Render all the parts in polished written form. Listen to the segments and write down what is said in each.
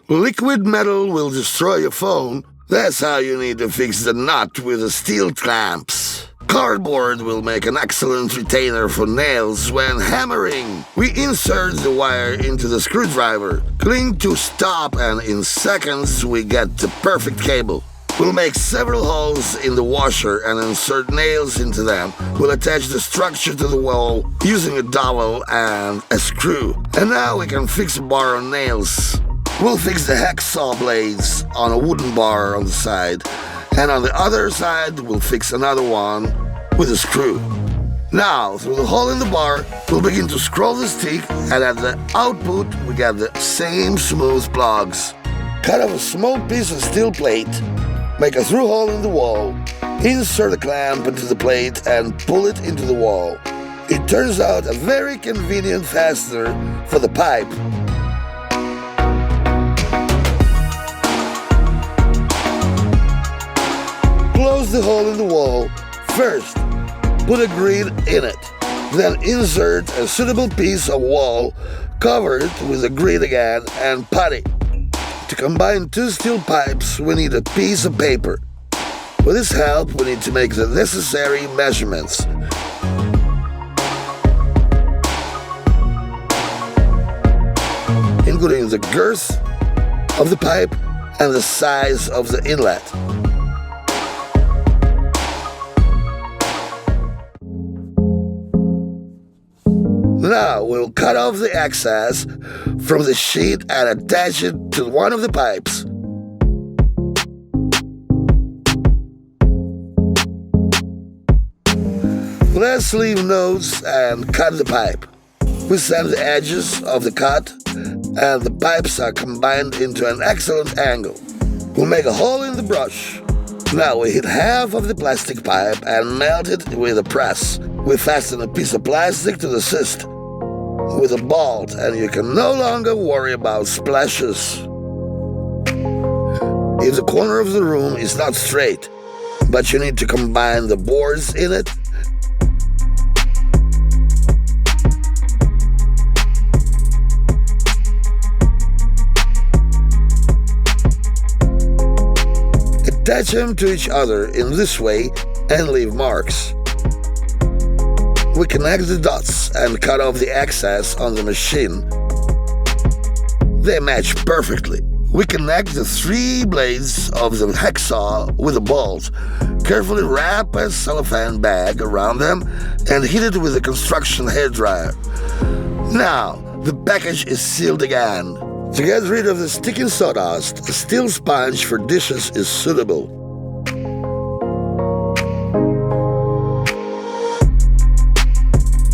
Liquid metal will destroy your phone. That's how you need to fix the nut with the steel clamps. Cardboard will make an excellent retainer for nails when hammering. We insert the wire into the screwdriver, cling to stop, and in seconds we get the perfect cable. We'll make several holes in the washer and insert nails into them. We'll attach the structure to the wall using a dowel and a screw. And now we can fix a bar on nails. We'll fix the hacksaw blades on a wooden bar on the side. And on the other side, we'll fix another one with a screw. Now, through the hole in the bar, we'll begin to scroll the stick, and at the output, we get the same smooth plugs. Cut off a small piece of steel plate, make a through hole in the wall, insert a clamp into the plate, and pull it into the wall. It turns out a very convenient fastener for the pipe. Close the hole in the wall. First, put a grid in it. Then insert a suitable piece of wall, cover it with a grid again, and putty. To combine two steel pipes, we need a piece of paper. With this help, we need to make the necessary measurements. Including the girth of the pipe and the size of the inlet. Now we'll cut off the excess from the sheet and attach it to one of the pipes. Let's leave notes and cut the pipe. We sand the edges of the cut and the pipes are combined into an excellent angle. We'll make a hole in the brush. Now we hit half of the plastic pipe and melt it with a press. We fasten a piece of plastic to the cyst with a bolt, and you can no longer worry about splashes. If the corner of the room is not straight, but you need to combine the boards in it, attach them to each other in this way and leave marks. We connect the dots and cut off the excess on the machine. They match perfectly. We connect the three blades of the hacksaw with a bolt, carefully wrap a cellophane bag around them, and heat it with a construction hairdryer. Now, the package is sealed again. To get rid of the sticking sawdust, a steel sponge for dishes is suitable.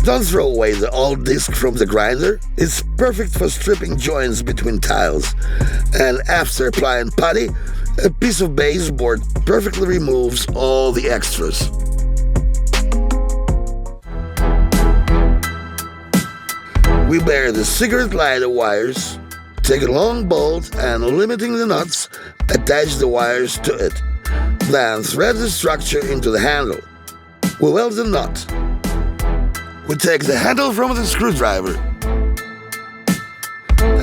Don't throw away the old disc from the grinder. It's perfect for stripping joints between tiles. And after applying putty, a piece of baseboard perfectly removes all the extras. We bury the cigarette lighter wires, take a long bolt and, limiting the nuts, attach the wires to it. Then thread the structure into the handle. We weld the nut. We take the handle from the screwdriver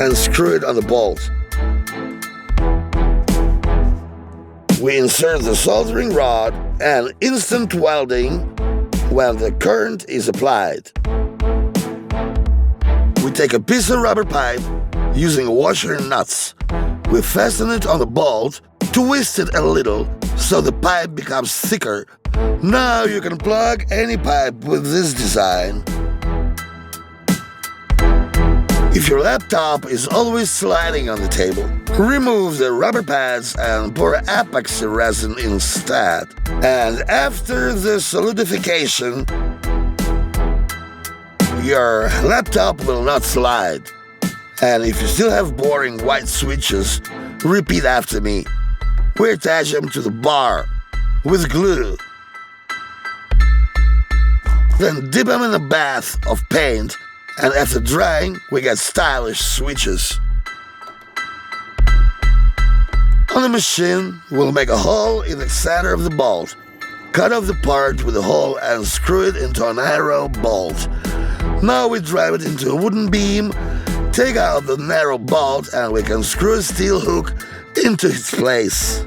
and screw it on the bolt. We insert the soldering rod and instant welding when the current is applied. We take a piece of rubber pipe using a washer and nuts. We fasten it on the bolt, twist it a little so the pipe becomes thicker. Now you can plug any pipe with this design. If your laptop is always sliding on the table, remove the rubber pads and pour epoxy resin instead. And after the solidification, your laptop will not slide. And if you still have boring white switches, repeat after me. We attach them to the bar with glue. Then dip them in a bath of paint, and after drying, we get stylish switches. On the machine, we'll make a hole in the center of the bolt. Cut off the part with the hole and screw it into an arrow bolt. Now we drive it into a wooden beam, Take out the narrow bolt and we can screw a steel hook into its place.